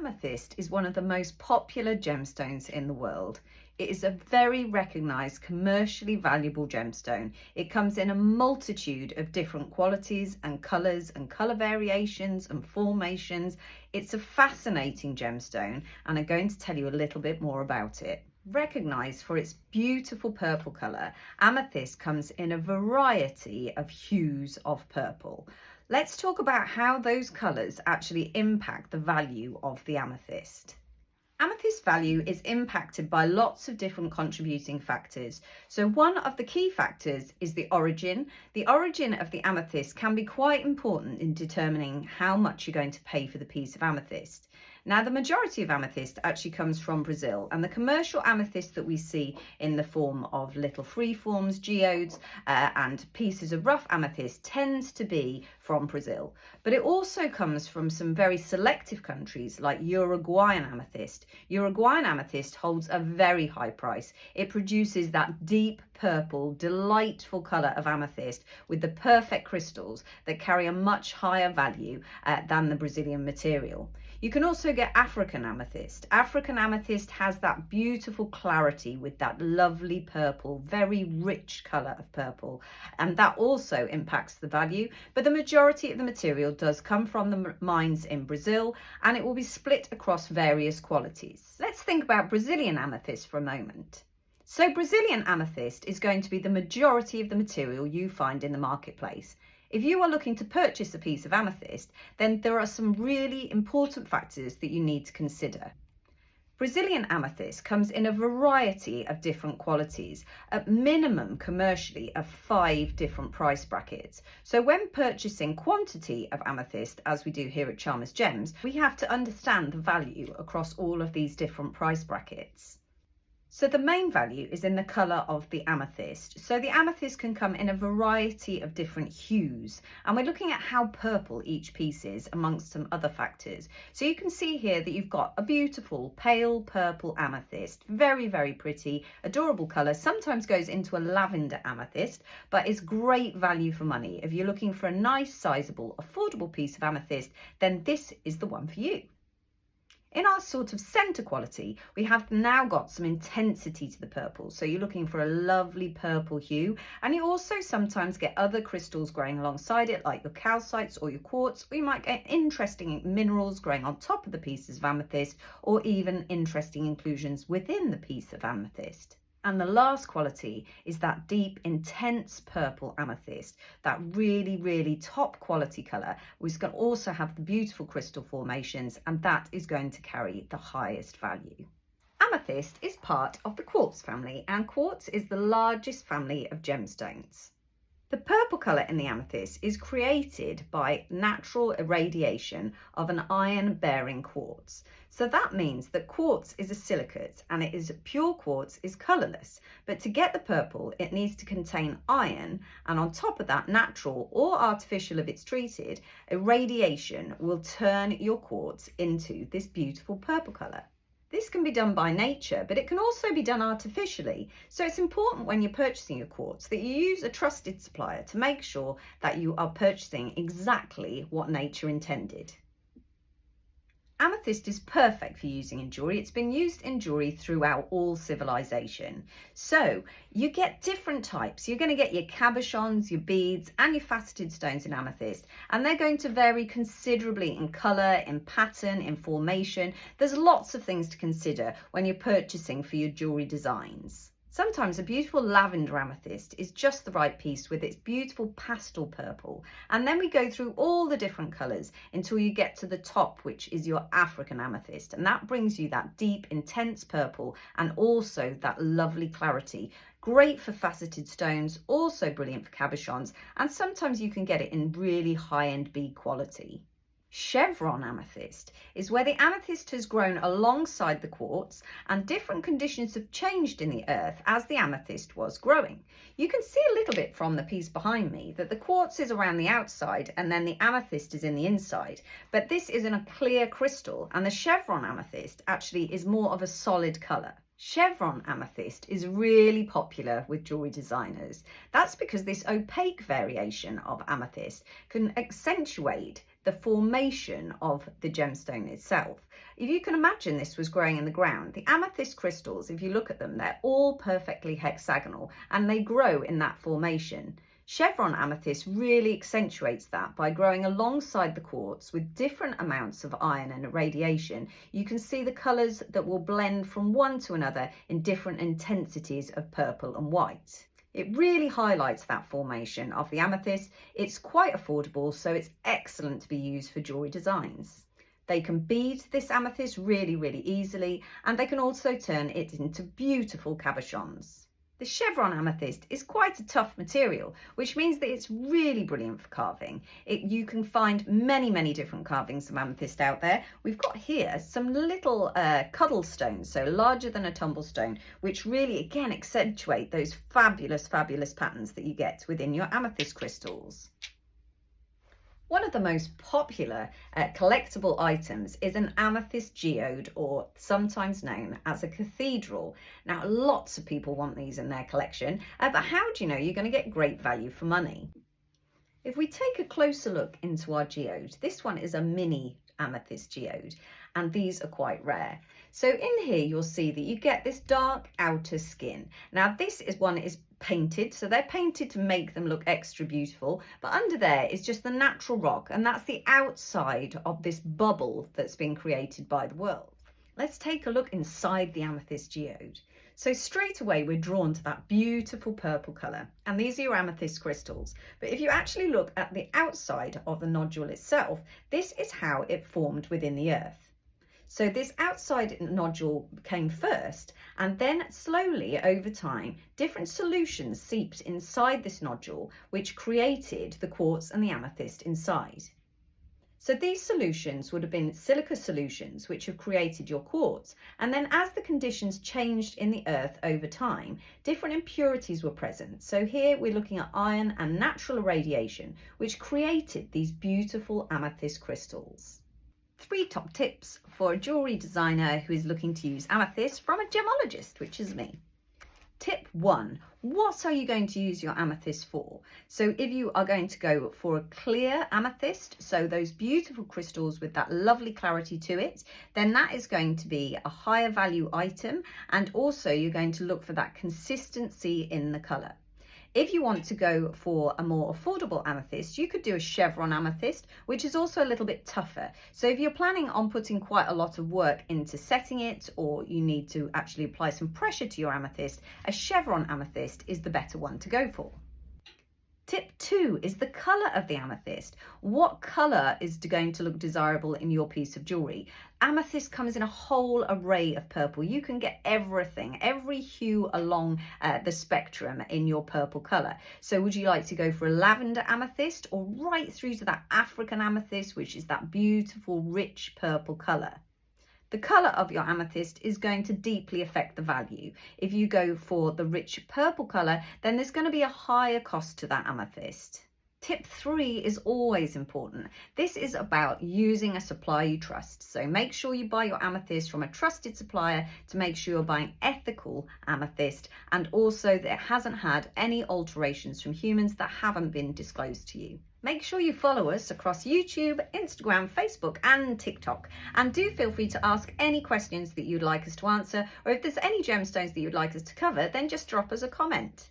Amethyst is one of the most popular gemstones in the world. It is a very recognised, commercially valuable gemstone. It comes in a multitude of different qualities and colours and colour variations and formations. It's a fascinating gemstone, and I'm going to tell you a little bit more about it. Recognised for its beautiful purple colour, amethyst comes in a variety of hues of purple. Let's talk about how those colours actually impact the value of the amethyst. Amethyst value is impacted by lots of different contributing factors. So one of the key factors is the origin. The origin of the amethyst can be quite important in determining how much you're going to pay for the piece of amethyst. Now, the majority of amethyst actually comes from Brazil, and the commercial amethyst that we see in the form of little freeforms, geodes, and pieces of rough amethyst tends to be from Brazil. But it also comes from some very selective countries like Uruguayan amethyst. Uruguayan amethyst holds a very high price. It produces that deep purple, delightful colour of amethyst with the perfect crystals that carry a much higher value than the Brazilian material. You can also get African amethyst. African amethyst has that beautiful clarity with that lovely purple, very rich colour of purple, and that also impacts the value. But the majority of the material does come from the mines in Brazil, and it will be split across various qualities. Let's think about Brazilian amethyst for a moment. So Brazilian amethyst is going to be the majority of the material you find in the marketplace. If you are looking to purchase a piece of amethyst, then there are some really important factors that you need to consider. Brazilian amethyst comes in a variety of different qualities, at minimum commercially of 5 different price brackets. So when purchasing quantity of amethyst, as we do here at Chalmers Gems, we have to understand the value across all of these different price brackets. So the main value is in the colour of the amethyst. So the amethyst can come in a variety of different hues, and we're looking at how purple each piece is amongst some other factors. So you can see here that you've got a beautiful pale purple amethyst, very, very pretty, adorable colour, sometimes goes into a lavender amethyst, but is great value for money. If you're looking for a nice, sizable, affordable piece of amethyst, then this is the one for you. In our sort of centre quality, we have now got some intensity to the purple. So you're looking for a lovely purple hue, and you also sometimes get other crystals growing alongside it, like your calcites or your quartz, or you might get interesting minerals growing on top of the pieces of amethyst, or even interesting inclusions within the piece of amethyst. And the last quality is that deep, intense purple amethyst, that really, really top quality colour, which can also have the beautiful crystal formations, and that is going to carry the highest value. Amethyst is part of the quartz family, and quartz is the largest family of gemstones. The purple colour in the amethyst is created by natural irradiation of an iron-bearing quartz. So that means that quartz is a silicate, and pure quartz is colourless. But to get the purple, it needs to contain iron, and on top of that, natural or artificial if it's treated, irradiation will turn your quartz into this beautiful purple colour. This can be done by nature, but it can also be done artificially. So it's important when you're purchasing your quartz that you use a trusted supplier to make sure that you are purchasing exactly what nature intended. Amethyst is perfect for using in jewellery. It's been used in jewellery throughout all civilization. So you get different types. You're going to get your cabochons, your beads, and your faceted stones in amethyst, and they're going to vary considerably in colour, in pattern, in formation. There's lots of things to consider when you're purchasing for your jewellery designs. Sometimes a beautiful lavender amethyst is just the right piece with its beautiful pastel purple. And then we go through all the different colours until you get to the top, which is your African amethyst. And that brings you that deep, intense purple and also that lovely clarity. Great for faceted stones, also brilliant for cabochons. And sometimes you can get it in really high-end bead quality. Chevron amethyst is where the amethyst has grown alongside the quartz, and different conditions have changed in the earth as the amethyst was growing. You can see a little bit from the piece behind me that the quartz is around the outside and then the amethyst is in the inside, but this is in a clear crystal, and the chevron amethyst actually is more of a solid colour. Chevron amethyst is really popular with jewellery designers. That's because this opaque variation of amethyst can accentuate the formation of the gemstone itself. If you can imagine this was growing in the ground, the amethyst crystals, if you look at them, they're all perfectly hexagonal and they grow in that formation. Chevron amethyst really accentuates that by growing alongside the quartz with different amounts of iron and irradiation. You can see the colours that will blend from one to another in different intensities of purple and white. It really highlights that formation of the amethyst. It's quite affordable, so it's excellent to be used for jewellery designs. They can bead this amethyst really, really easily, and they can also turn it into beautiful cabochons. The chevron amethyst is quite a tough material, which means that it's really brilliant for carving. You can find many, many different carvings of amethyst out there. We've got here some little cuddle stones, so larger than a tumble stone, which really, again, accentuate those fabulous, fabulous patterns that you get within your amethyst crystals. One of the most popular collectible items is an amethyst geode, or sometimes known as a cathedral. Now, lots of people want these in their collection, but how do you know you're going to get great value for money? If we take a closer look into our geode, this one is a mini amethyst geode, and these are quite rare. So in here you'll see that you get this dark outer skin. Now this one is painted, so they're painted to make them look extra beautiful, but under there is just the natural rock, and that's the outside of this bubble that's been created by the world. Let's take a look inside the amethyst geode. So straight away we're drawn to that beautiful purple colour, and these are your amethyst crystals. But if you actually look at the outside of the nodule itself, this is how it formed within the earth. So this outside nodule came first, and then slowly over time, different solutions seeped inside this nodule, which created the quartz and the amethyst inside. So these solutions would have been silica solutions, which have created your quartz. And then as the conditions changed in the earth over time, different impurities were present. So here we're looking at iron and natural irradiation, which created these beautiful amethyst crystals. 3 top tips for a jewellery designer who is looking to use amethyst from a gemmologist, which is me. Tip 1, what are you going to use your amethyst for? So if you are going to go for a clear amethyst, so those beautiful crystals with that lovely clarity to it, then that is going to be a higher value item, and also you're going to look for that consistency in the colour. If you want to go for a more affordable amethyst, you could do a chevron amethyst, which is also a little bit tougher. So if you're planning on putting quite a lot of work into setting it, or you need to actually apply some pressure to your amethyst, a chevron amethyst is the better one to go for. Tip 2 is the colour of the amethyst. What colour is going to look desirable in your piece of jewellery? Amethyst comes in a whole array of purple. You can get everything, every hue along the spectrum in your purple colour. So would you like to go for a lavender amethyst, or right through to that African amethyst, which is that beautiful, rich purple colour? The colour of your amethyst is going to deeply affect the value. If you go for the rich purple colour, then there's going to be a higher cost to that amethyst. Tip 3 is always important. This is about using a supplier you trust. So make sure you buy your amethyst from a trusted supplier to make sure you're buying ethical amethyst, and also that it hasn't had any alterations from humans that haven't been disclosed to you. Make sure you follow us across YouTube, Instagram, Facebook and TikTok, and do feel free to ask any questions that you'd like us to answer, or if there's any gemstones that you'd like us to cover, then just drop us a comment.